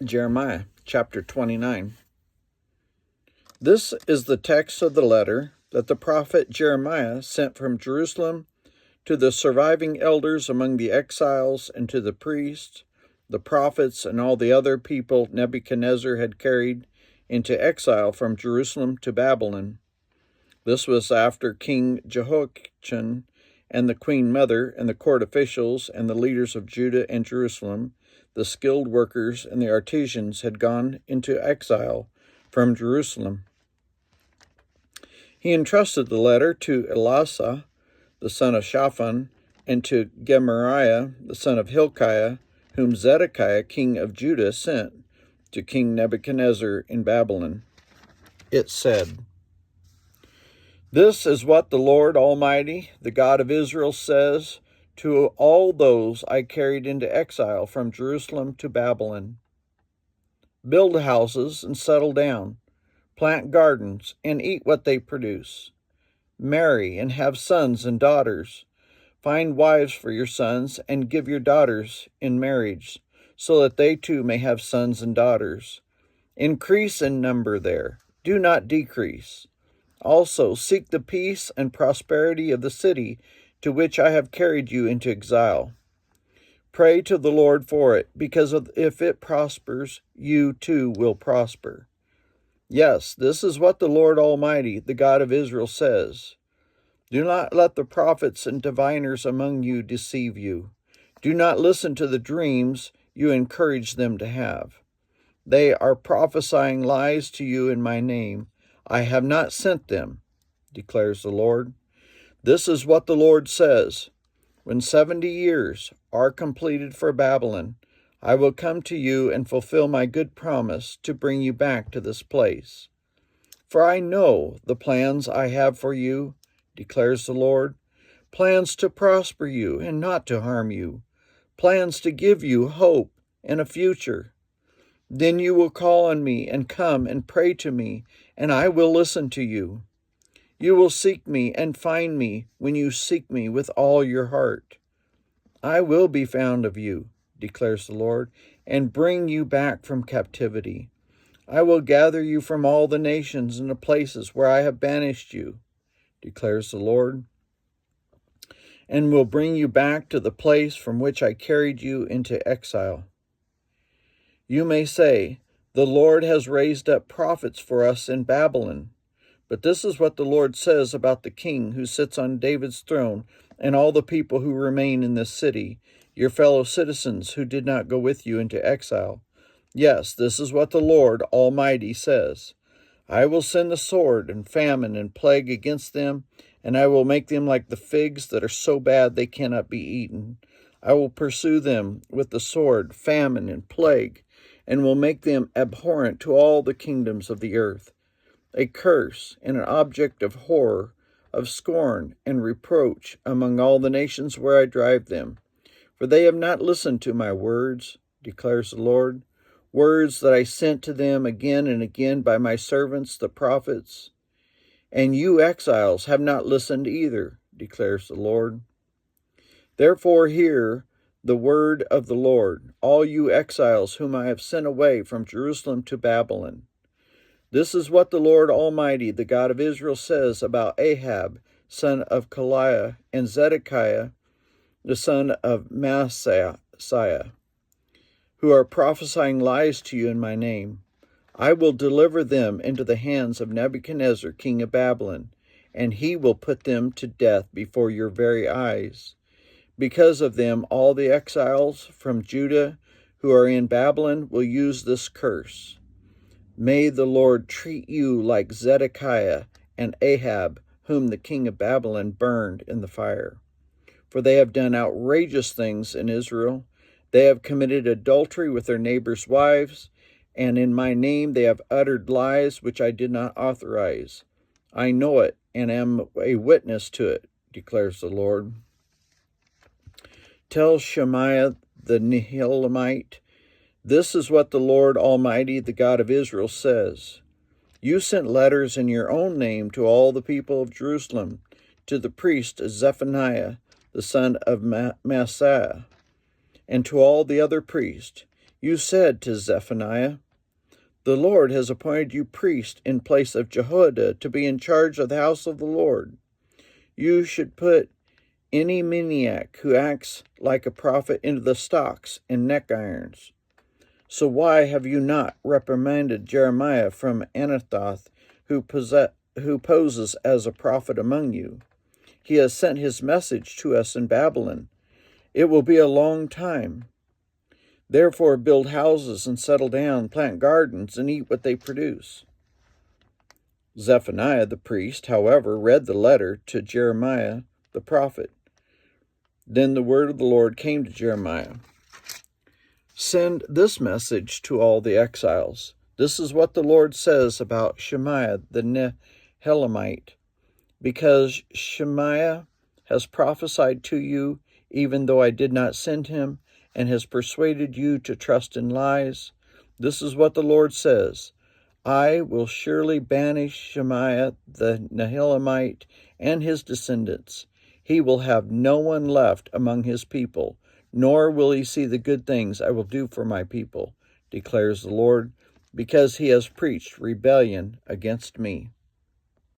Jeremiah chapter 29. This is the text of the letter that the prophet Jeremiah sent from Jerusalem to the surviving elders among the exiles and to the priests, the prophets, and all the other people Nebuchadnezzar had carried into exile from Jerusalem to Babylon. This was after King Jehoiachin and the queen mother and the court officials and the leaders of Judah and Jerusalem, the skilled workers and the artisans had gone into exile from Jerusalem. He entrusted the letter to Elasah, the son of Shaphan, and to Gemariah, the son of Hilkiah, whom Zedekiah, king of Judah, sent to King Nebuchadnezzar in Babylon. It said, "This is what the Lord Almighty, the God of Israel, says to all those I carried into exile from Jerusalem to Babylon. Build houses and settle down, plant gardens and eat what they produce. Marry and have sons and daughters. Find wives for your sons and give your daughters in marriage, so that they too may have sons and daughters. Increase in number there, do not decrease. Also seek the peace and prosperity of the city to which I have carried you into exile. Pray to the Lord for it, because if it prospers, you too will prosper. Yes, this is what the Lord Almighty, the God of Israel, says. Do not let the prophets and diviners among you deceive you. Do not listen to the dreams you encourage them to have. They are prophesying lies to you in my name. I have not sent them, declares the Lord. This is what the Lord says. When 70 years are completed for Babylon, I will come to you and fulfill my good promise to bring you back to this place. For I know the plans I have for you, declares the Lord, plans to prosper you and not to harm you, plans to give you hope and a future. Then you will call on me and come and pray to me, and I will listen to you. You will seek me and find me when you seek me with all your heart. I will be found of you, declares the Lord, and bring you back from captivity. I will gather you from all the nations and the places where I have banished you, declares the Lord, and will bring you back to the place from which I carried you into exile. You may say, the Lord has raised up prophets for us in Babylon. But this is what the Lord says about the king who sits on David's throne and all the people who remain in this city, your fellow citizens who did not go with you into exile. Yes, this is what the Lord Almighty says. I will send the sword and famine and plague against them, and I will make them like the figs that are so bad they cannot be eaten. I will pursue them with the sword, famine, and plague, and will make them abhorrent to all the kingdoms of the earth, a curse and an object of horror, of scorn and reproach among all the nations where I drive them. For they have not listened to my words, declares the Lord, words that I sent to them again and again by my servants, the prophets. And you exiles have not listened either, declares the Lord. Therefore hear the word of the Lord, all you exiles whom I have sent away from Jerusalem to Babylon. This is what the Lord Almighty, the God of Israel, says about Ahab, son of Kaliah, and Zedekiah, the son of Maaseiah, who are prophesying lies to you in my name. I will deliver them into the hands of Nebuchadnezzar, king of Babylon, and he will put them to death before your very eyes. Because of them, all the exiles from Judah who are in Babylon will use this curse. May the Lord treat you like Zedekiah and Ahab, whom the king of Babylon burned in the fire. For they have done outrageous things in Israel. They have committed adultery with their neighbors' wives, and in my name they have uttered lies which I did not authorize. I know it and am a witness to it, declares the Lord. Tell Shemaiah the Nehelamite, this is what the Lord Almighty, the God of Israel, says. You sent letters in your own name to all the people of Jerusalem, to the priest Zephaniah, the son of Maaseiah, and to all the other priests. You said to Zephaniah, the Lord has appointed you priest in place of Jehoiada to be in charge of the house of the Lord. You should put any maniac who acts like a prophet into the stocks and neck irons. So why have you not reprimanded Jeremiah from Anathoth, who poses as a prophet among you? He has sent his message to us in Babylon. It will be a long time. Therefore build houses and settle down, plant gardens and eat what they produce. Zephaniah the priest, however, read the letter to Jeremiah the prophet. Then the word of the Lord came to Jeremiah. Send this message to all the exiles. This is what the Lord says about Shemaiah the Nehelamite. Because Shemaiah has prophesied to you, even though I did not send him, and has persuaded you to trust in lies, this is what the Lord says. I will surely banish Shemaiah the Nehelamite and his descendants. He will have no one left among his people, nor will he see the good things I will do for my people, declares the Lord, because he has preached rebellion against me.